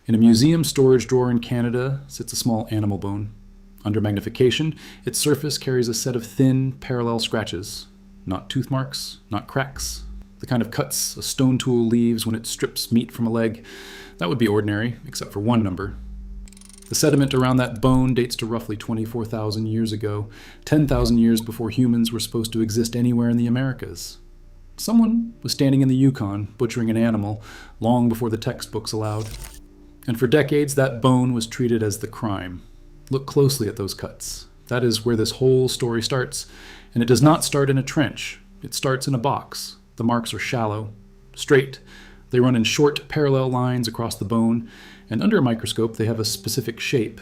In a museum storage drawer in Canada sits a small animal bone. Under magnification, its surface carries a set of thin, parallel scratches. Not tooth marks, not cracks. The kind of cuts a stone tool leaves when it strips meat from a leg. That would be ordinary, except for one number. The sediment around that bone dates to roughly 24,000 years ago, 10,000 years before humans were supposed to exist anywhere in the Americas. Someone was standing in the Yukon, butchering an animal, long before the textbooks allowed. And for decades, that bone was treated as the crime. Look closely at those cuts. That is where this whole story starts. And it does not start in a trench. It starts in a box. The marks are shallow, straight. They run in short, parallel lines across the bone, and under a microscope they have a specific shape.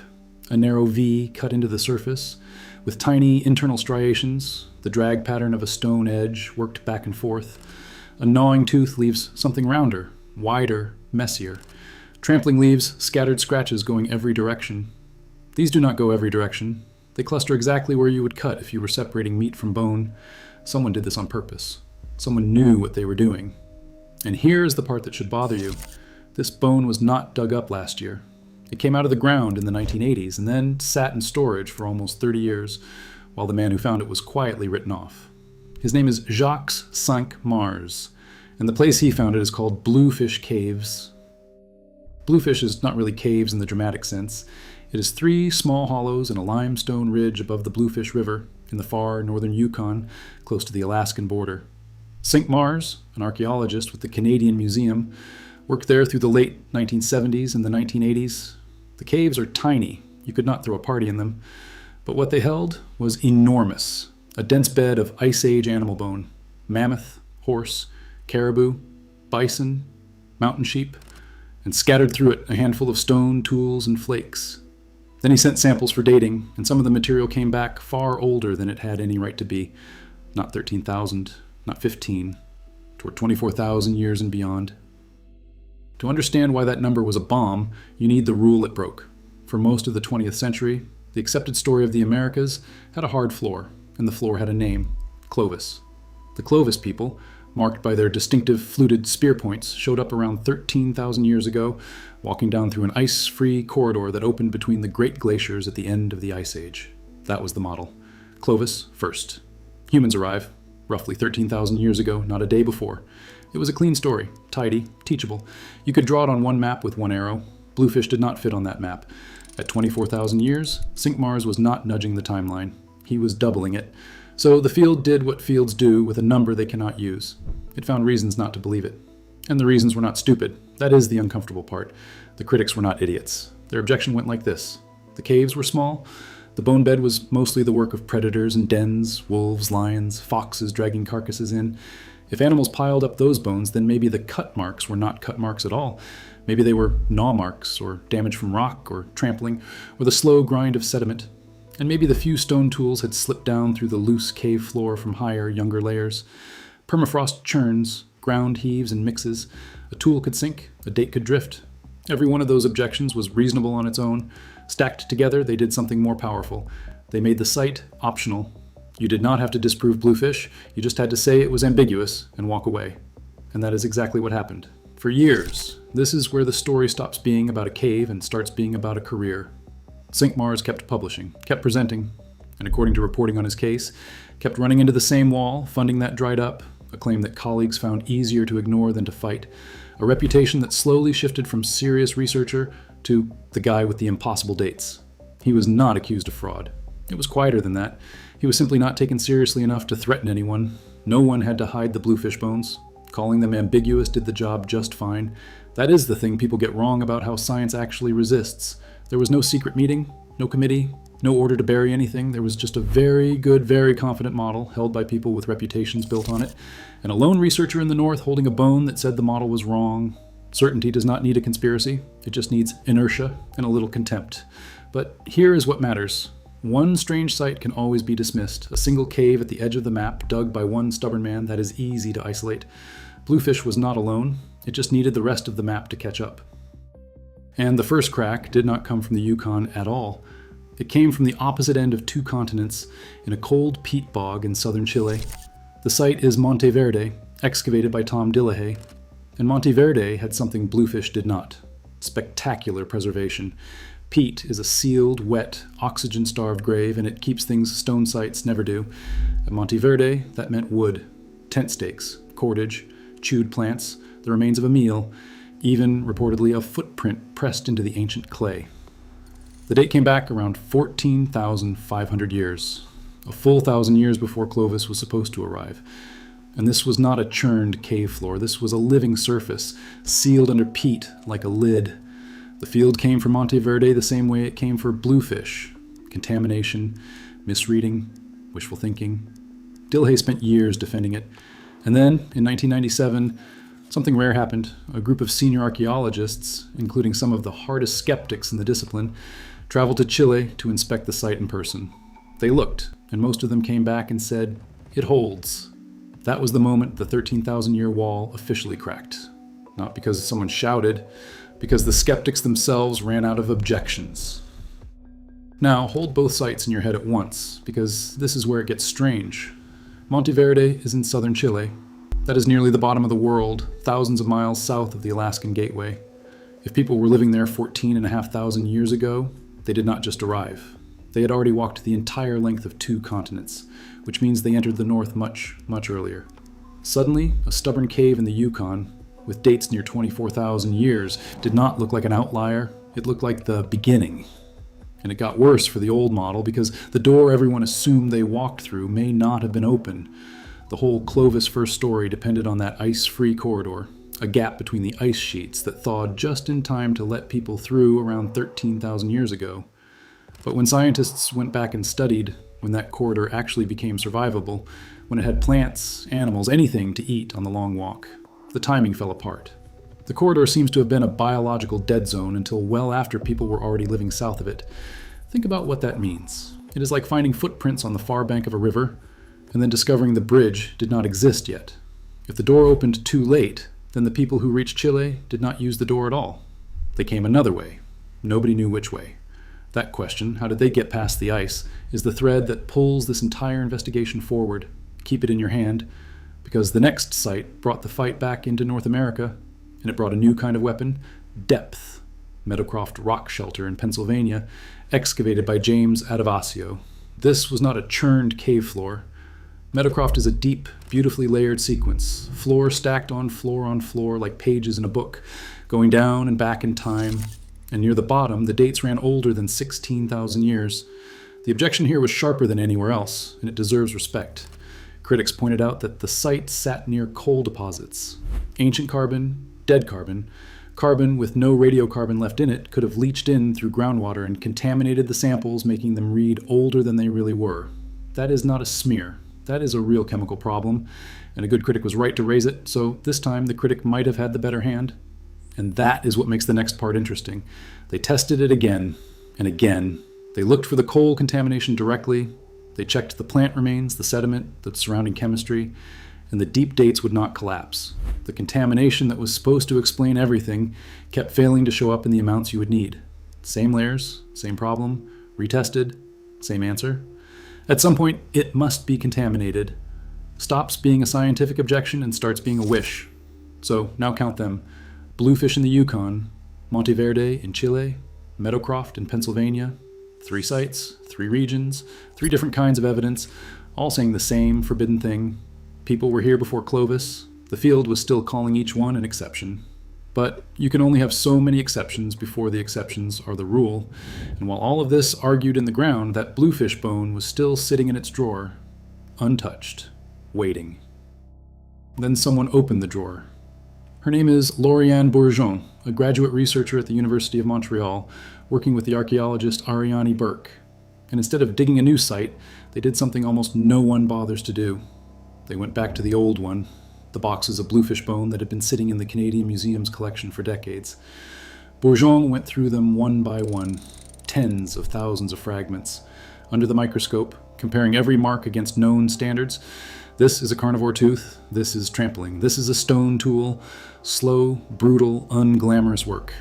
A narrow V cut into the surface, with tiny internal striations, the drag pattern of a stone edge worked back and forth. A gnawing tooth leaves something rounder, wider, messier. Trampling leaves scattered scratches going every direction. These do not go every direction. They cluster exactly where you would cut if you were separating meat from bone. Someone did this on purpose. Someone knew what they were doing. And here is the part that should bother you. This bone was not dug up last year. It came out of the ground in the 1980s and then sat in storage for almost 30 years, while the man who found it was quietly written off. His name is Jacques Cinq-Mars, and the place he found it is called Bluefish Caves. Bluefish is not really caves in the dramatic sense. It is 3 small hollows in a limestone ridge above the Bluefish River in the far northern Yukon, close to the Alaskan border. Cinq-Mars, an archaeologist with the Canadian Museum, worked there through the late 1970s and the 1980s. The caves are tiny. You could not throw a party in them. But what they held was enormous. A dense bed of Ice Age animal bone. Mammoth, horse, caribou, bison, mountain sheep, and scattered through it a handful of stone, tools, and flakes. Then he sent samples for dating, and some of the material came back far older than it had any right to be. Not 13,000, not 15, toward 24,000 years and beyond. To understand why that number was a bomb, you need the rule it broke. For most of the 20th century, the accepted story of the Americas had a hard floor, and the floor had a name, Clovis. The Clovis people, marked by their distinctive fluted spear points, showed up around 13,000 years ago, walking down through an ice-free corridor that opened between the great glaciers at the end of the Ice Age. That was the model. Clovis first. Humans arrive, roughly 13,000 years ago, not a day before. It was a clean story, tidy, teachable. You could draw it on one map with one arrow. Bluefish did not fit on that map. At 24,000 years, Cinq-Mars was not nudging the timeline. He was doubling it. So the field did what fields do with a number they cannot use. It found reasons not to believe it. And the reasons were not stupid. That is the uncomfortable part. The critics were not idiots. Their objection went like this. The caves were small. The bone bed was mostly the work of predators and dens, wolves, lions, foxes dragging carcasses in. If animals piled up those bones, then maybe the cut marks were not cut marks at all. Maybe they were gnaw marks, or damage from rock, or trampling, or the slow grind of sediment. And maybe the few stone tools had slipped down through the loose cave floor from higher, younger layers. Permafrost churns, ground heaves and mixes. A tool could sink, a date could drift. Every one of those objections was reasonable on its own. Stacked together, they did something more powerful. They made the site optional. You did not have to disprove Bluefish, you just had to say it was ambiguous and walk away. And that is exactly what happened. For years, this is where the story stops being about a cave and starts being about a career. Cinq-Mars kept publishing, kept presenting, and according to reporting on his case, kept running into the same wall, funding that dried up, a claim that colleagues found easier to ignore than to fight, a reputation that slowly shifted from serious researcher to the guy with the impossible dates. He was not accused of fraud. It was quieter than that. He was simply not taken seriously enough to threaten anyone. No one had to hide the bluefish bones. Calling them ambiguous did the job just fine. That is the thing people get wrong about how science actually resists. There was no secret meeting, no committee, no order to bury anything. There was just a very good, very confident model held by people with reputations built on it, and a lone researcher in the north holding a bone that said the model was wrong. Certainty does not need a conspiracy. It just needs inertia and a little contempt. But here is what matters. One strange site can always be dismissed. A single cave at the edge of the map, dug by one stubborn man, that is easy to isolate. Bluefish was not alone. It just needed the rest of the map to catch up. And the first crack did not come from the Yukon at all. It came from the opposite end of 2 continents, in a cold peat bog in southern Chile. The site is Monte Verde, excavated by Tom Dillahay. And Monte Verde had something Bluefish did not. Spectacular preservation. Peat is a sealed, wet, oxygen-starved grave, and it keeps things stone sites never do. At Monteverde, that meant wood, tent stakes, cordage, chewed plants, the remains of a meal, even, reportedly, a footprint pressed into the ancient clay. The date came back around 14,500 years, a full 1,000 years before Clovis was supposed to arrive. And this was not a churned cave floor. This was a living surface, sealed under peat like a lid. The field came for Monteverde the same way it came for Bluefish. Contamination, misreading, wishful thinking. Dilhay spent years defending it. And then, in 1997, something rare happened. A group of senior archaeologists, including some of the hardest skeptics in the discipline, traveled to Chile to inspect the site in person. They looked, and most of them came back and said, "It holds." That was the moment the 13,000-year wall officially cracked. Not because someone shouted, because the skeptics themselves ran out of objections. Now, hold both sites in your head at once, because this is where it gets strange. Monteverde is in southern Chile. That is nearly the bottom of the world, thousands of miles south of the Alaskan Gateway. If people were living there 14,500 years ago, they did not just arrive. They had already walked the entire length of 2 continents, which means they entered the north much, much earlier. Suddenly, a stubborn cave in the Yukon, with dates near 24,000 years, did not look like an outlier. It looked like the beginning. And it got worse for the old model because the door everyone assumed they walked through may not have been open. The whole Clovis first story depended on that ice-free corridor, a gap between the ice sheets that thawed just in time to let people through around 13,000 years ago. But when scientists went back and studied, when that corridor actually became survivable, when it had plants, animals, anything to eat on the long walk, the timing fell apart. The corridor seems to have been a biological dead zone until well after people were already living south of it. Think about what that means. It is like finding footprints on the far bank of a river, and then discovering the bridge did not exist yet. If the door opened too late, then the people who reached Chile did not use the door at all. They came another way. Nobody knew which way. That question, how did they get past the ice, is the thread that pulls this entire investigation forward. Keep it in your hand, because the next site brought the fight back into North America, and it brought a new kind of weapon, depth. Meadowcroft Rock Shelter in Pennsylvania, excavated by James Adavasio. This was not a churned cave floor. Meadowcroft is a deep, beautifully layered sequence, floor stacked on floor like pages in a book, going down and back in time. And near the bottom, the dates ran older than 16,000 years. The objection here was sharper than anywhere else, and it deserves respect. Critics pointed out that the site sat near coal deposits. Ancient carbon, dead carbon, carbon with no radiocarbon left in it could have leached in through groundwater and contaminated the samples, making them read older than they really were. That is not a smear. That is a real chemical problem, and a good critic was right to raise it, so this time the critic might have had the better hand. And that is what makes the next part interesting. They tested it again and again. They looked for the coal contamination directly. They checked the plant remains, the sediment, the surrounding chemistry, and the deep dates would not collapse. The contamination that was supposed to explain everything kept failing to show up in the amounts you would need. Same layers, same problem, retested, same answer. At some point, it must be contaminated. Stops being a scientific objection and starts being a wish. So now count them. Bluefish in the Yukon, Monteverde in Chile, Meadowcroft in Pennsylvania. 3 sites, 3 regions, 3 different kinds of evidence, all saying the same forbidden thing. People were here before Clovis. The field was still calling each one an exception. But you can only have so many exceptions before the exceptions are the rule. And while all of this argued in the ground, that bluefish bone was still sitting in its drawer, untouched, waiting. Then someone opened the drawer. Her name is Lauriane Bourgeon, a graduate researcher at the University of Montreal, working with the archaeologist Ariane Burke. And instead of digging a new site, they did something almost no one bothers to do. They went back to the old one, the boxes of bluefish bone that had been sitting in the Canadian Museum's collection for decades. Bourgeon went through them one by one, tens of thousands of fragments. Under the microscope, comparing every mark against known standards. This is a carnivore tooth, this is trampling, this is a stone tool, slow, brutal, unglamorous work.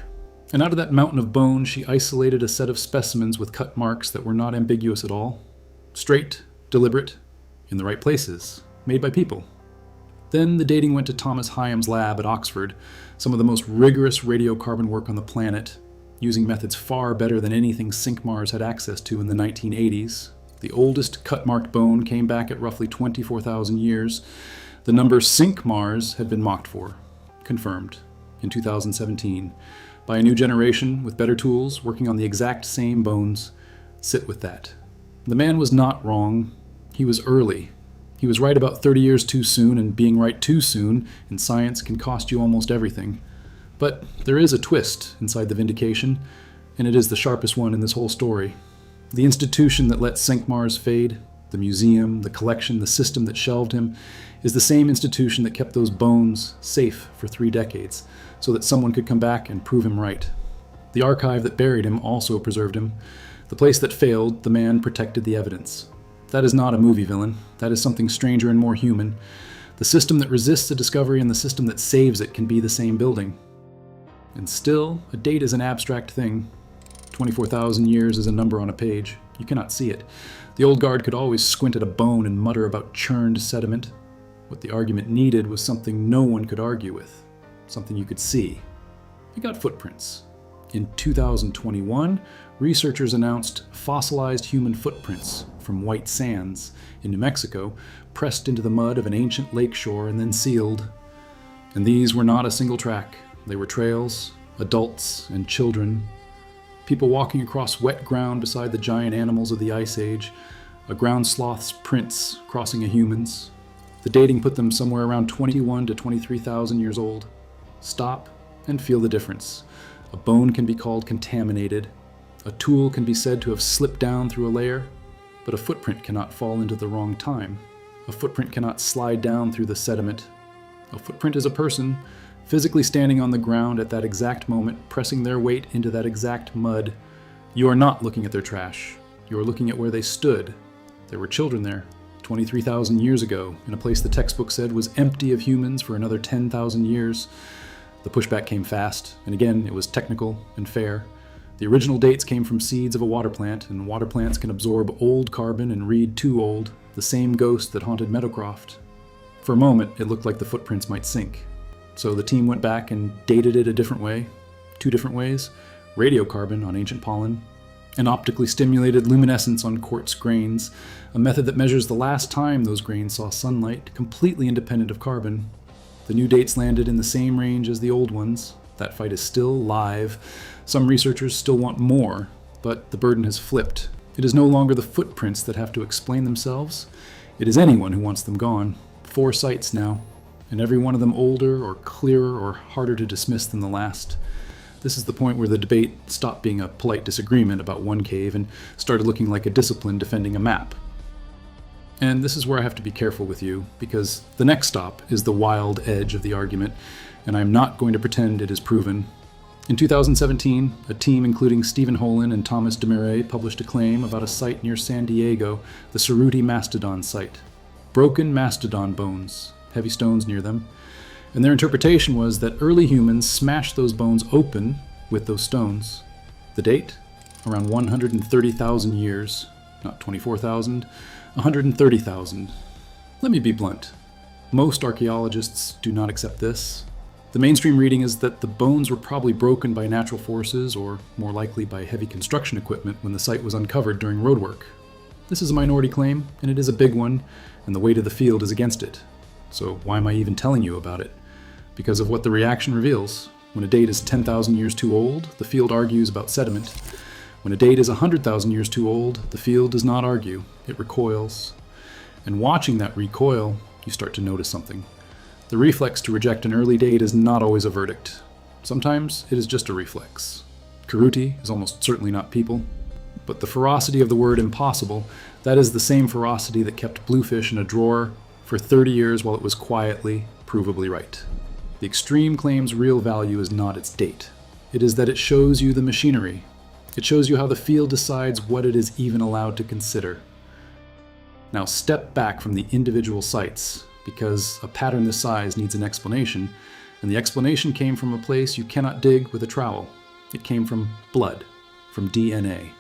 And out of that mountain of bone, she isolated a set of specimens with cut marks that were not ambiguous at all. Straight, deliberate, in the right places, made by people. Then the dating went to Thomas Hyam's lab at Oxford, some of the most rigorous radiocarbon work on the planet, using methods far better than anything Cinq-Mars had access to in the 1980s. The oldest cut-marked bone came back at roughly 24,000 years. The number Cinq-Mars had been mocked for, confirmed, in 2017, by a new generation with better tools, working on the exact same bones. Sit with that. The man was not wrong. He was early. He was right about 30 years too soon, and being right too soon in science can cost you almost everything. But there is a twist inside the Vindication, and it is the sharpest one in this whole story. The institution that let Cinq-Mars fade, the museum, the collection, the system that shelved him, is the same institution that kept those bones safe for 3 decades, so that someone could come back and prove him right. The archive that buried him also preserved him. The place that failed, the man protected the evidence. That is not a movie villain. That is something stranger and more human. The system that resists a discovery and the system that saves it can be the same building. And still, a date is an abstract thing. 24,000 years is a number on a page. You cannot see it. The old guard could always squint at a bone and mutter about churned sediment. What the argument needed was something no one could argue with. Something you could see. We got footprints. In 2021, researchers announced fossilized human footprints from white sands in New Mexico, pressed into the mud of an ancient lakeshore and then sealed. And these were not a single track. They were trails, adults and children, people walking across wet ground beside the giant animals of the Ice Age, a ground sloth's prints crossing a human's. The dating put them somewhere around 21 to 23,000 years old. Stop and feel the difference. A bone can be called contaminated. A tool can be said to have slipped down through a layer, but a footprint cannot fall into the wrong time. A footprint cannot slide down through the sediment. A footprint is a person physically standing on the ground at that exact moment, pressing their weight into that exact mud. You are not looking at their trash. You are looking at where they stood. There were children there, 23,000 years ago, in a place the textbook said was empty of humans for another 10,000 years. The pushback came fast, and again, it was technical and fair. The original dates came from seeds of a water plant, and water plants can absorb old carbon and read too old, the same ghost that haunted Meadowcroft. For a moment, it looked like the footprints might sink. So the team went back and dated it a different way, 2 different ways: radiocarbon on ancient pollen, and optically stimulated luminescence on quartz grains, a method that measures the last time those grains saw sunlight, completely independent of carbon. The new dates landed in the same range as the old ones. That fight is still live. Some researchers still want more, but the burden has flipped. It is no longer the footprints that have to explain themselves. It is anyone who wants them gone. 4 sites now, and every one of them older or clearer or harder to dismiss than the last. This is the point where the debate stopped being a polite disagreement about one cave and started looking like a discipline defending a map. And this is where I have to be careful with you, because the next stop is the wild edge of the argument, and I'm not going to pretend it is proven. In 2017, a team including Stephen Holin and Thomas Demiray published a claim about a site near San Diego, the Cerruti Mastodon site. Broken mastodon bones, heavy stones near them, and their interpretation was that early humans smashed those bones open with those stones. The date? Around 130,000 years. Not 24,000, 130,000. Let me be blunt. Most archaeologists do not accept this. The mainstream reading is that the bones were probably broken by natural forces, or more likely by heavy construction equipment when the site was uncovered during roadwork. This is a minority claim, and it is a big one, and the weight of the field is against it. So why am I even telling you about it? Because of what the reaction reveals. When a date is 10,000 years too old, the field argues about sediment. When a date is 100,000 years too old, the field does not argue. It recoils. And watching that recoil, you start to notice something. The reflex to reject an early date is not always a verdict. Sometimes it is just a reflex. Cerruti is almost certainly not people. But the ferocity of the word impossible, that is the same ferocity that kept Bluefish in a drawer for 30 years while it was quietly, provably right. The extreme claim's real value is not its date. It is that it shows you the machinery. It shows you how the field decides what it is even allowed to consider. Now step back from the individual sites, because a pattern this size needs an explanation, and the explanation came from a place you cannot dig with a trowel. It came from blood, from DNA.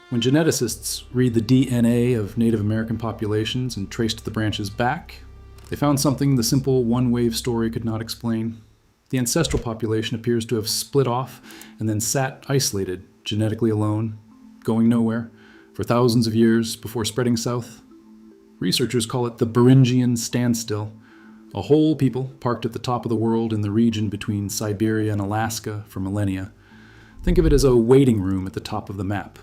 When geneticists read the DNA of Native American populations and traced the branches back, They found something the simple one-wave story could not explain. The ancestral population appears to have split off and then sat isolated, genetically alone, going nowhere, for thousands of years before spreading south. Researchers call it the Beringian standstill, a whole people parked at the top of the world in the region between Siberia and Alaska for millennia. Think of it as a waiting room at the top of the map,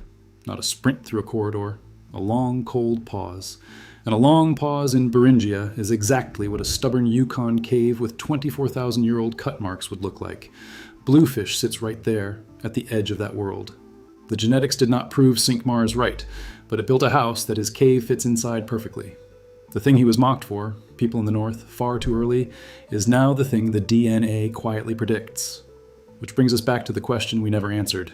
not a sprint through a corridor, a long, cold pause. And a long pause in Beringia is exactly what a stubborn Yukon cave with 24,000-year-old cut marks would look like. Bluefish sits right there, at the edge of that world. The genetics did not prove Cinq-Mars right, but it built a house that his cave fits inside perfectly. The thing he was mocked for, people in the north, far too early, is now the thing the DNA quietly predicts. Which brings us back to the question we never answered.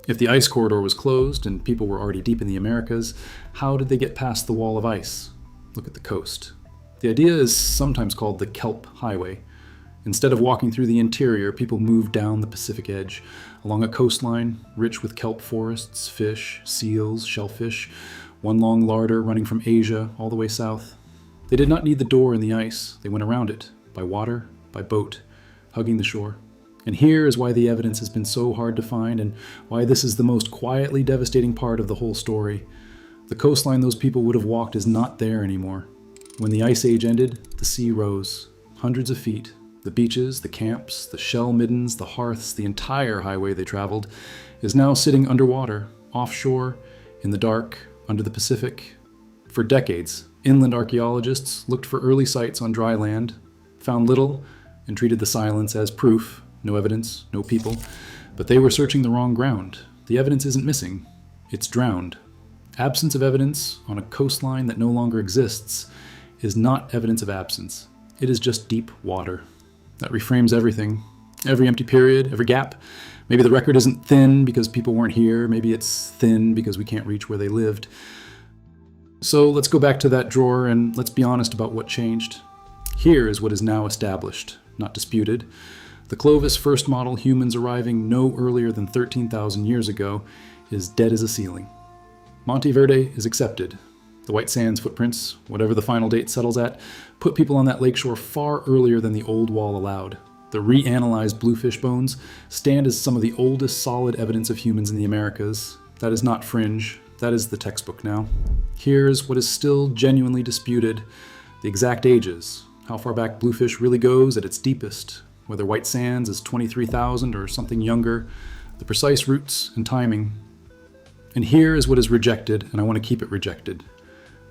If the ice corridor was closed and people were already deep in the Americas, how did they get past the wall of ice? Look at the coast. The idea is sometimes called the Kelp Highway. Instead of walking through the interior, people moved down the Pacific edge, along a coastline rich with kelp forests, fish, seals, shellfish, one long larder running from Asia all the way south. They did not need the door in the ice. They went around it, by water, by boat, hugging the shore. And here is why the evidence has been so hard to find and why this is the most quietly devastating part of the whole story. The coastline those people would have walked is not there anymore. When the ice age ended, the sea rose, hundreds of feet. The beaches, the camps, the shell middens, the hearths, the entire highway they traveled is now sitting underwater, offshore, in the dark, under the Pacific. For decades, inland archaeologists looked for early sites on dry land, found little, and treated the silence as proof. No evidence, no people. But they were searching the wrong ground. The evidence isn't missing. It's drowned. Absence of evidence on a coastline that no longer exists is not evidence of absence. It is just deep water. That reframes everything. Every empty period, every gap. Maybe the record isn't thin because people weren't here. Maybe it's thin because we can't reach where they lived. So let's go back to that drawer and let's be honest about what changed. Here is what is now established, not disputed. The Clovis first model, humans arriving no earlier than 13,000 years ago, is dead as a ceiling. Monte Verde is accepted. The White Sands footprints, whatever the final date settles at, put people on that lakeshore far earlier than the old wall allowed. The reanalyzed Bluefish bones stand as some of the oldest solid evidence of humans in the Americas. That is not fringe. That is the textbook now. Here's what is still genuinely disputed: the exact ages, how far back Bluefish really goes at its deepest, whether White Sands is 23,000 or something younger, the precise routes and timing. And here is what is rejected, and I want to keep it rejected.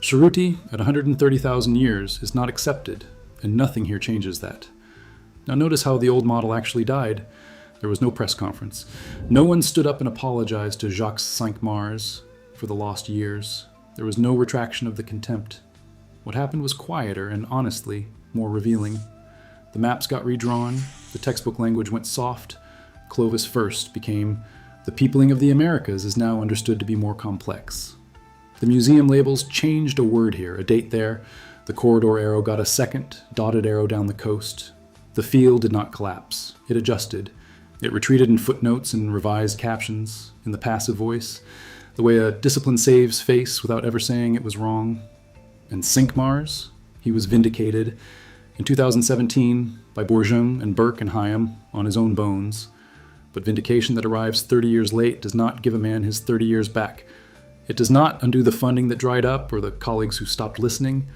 Cerruti at 130,000 years is not accepted, and nothing here changes that. Now notice how the old model actually died. There was no press conference. No one stood up and apologized to Jacques Cinq-Mars for the lost years. There was no retraction of the contempt. What happened was quieter and honestly more revealing. The maps got redrawn, the textbook language went soft. Clovis first became the peopling of the Americas is now understood to be more complex. The museum labels changed a word here, a date there. The corridor arrow got a second dotted arrow down the coast. The field did not collapse. It adjusted. It retreated in footnotes and revised captions, in the passive voice, the way a discipline saves face without ever saying it was wrong. And Cinq-Mars, he was vindicated in 2017 by Bourgeon and Burke and Hyam on his own bones. But vindication that arrives 30 years late does not give a man his 30 years back. It does not undo the funding that dried up or the colleagues who stopped listening.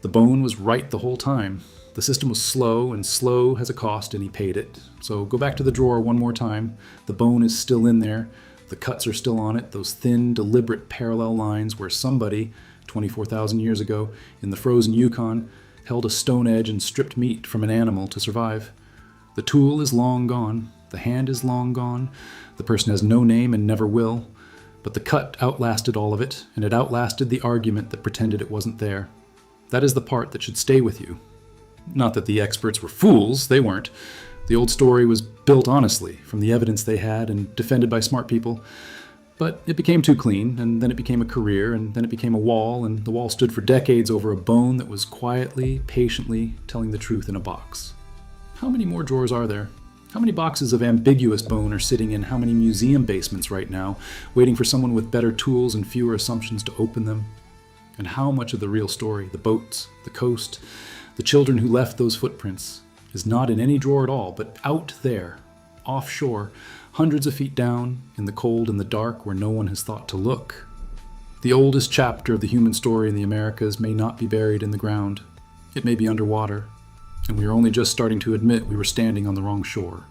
The bone was right the whole time. The system was slow, and slow has a cost, and he paid it. So go back to the drawer one more time. The bone is still in there. The cuts are still on it, those thin, deliberate parallel lines where somebody, 24,000 years ago, in the frozen Yukon, held a stone edge and stripped meat from an animal to survive. The tool is long gone. The hand is long gone. The person has no name and never will. But the cut outlasted all of it, and it outlasted the argument that pretended it wasn't there. That is the part that should stay with you. Not that the experts were fools, they weren't. The old story was built honestly, from the evidence they had and defended by smart people. But it became too clean, and then it became a career, and then it became a wall, and the wall stood for decades over a bone that was quietly, patiently telling the truth in a box. How many more drawers are there? How many boxes of ambiguous bone are sitting in how many museum basements right now, waiting for someone with better tools and fewer assumptions to open them? And how much of the real story, the boats, the coast, The children who left those footprints is not in any drawer at all, but out there, offshore, hundreds of feet down, in the cold and the dark where no one has thought to look. The oldest chapter of the human story in the Americas may not be buried in the ground. It may be underwater, and we are only just starting to admit we were standing on the wrong shore.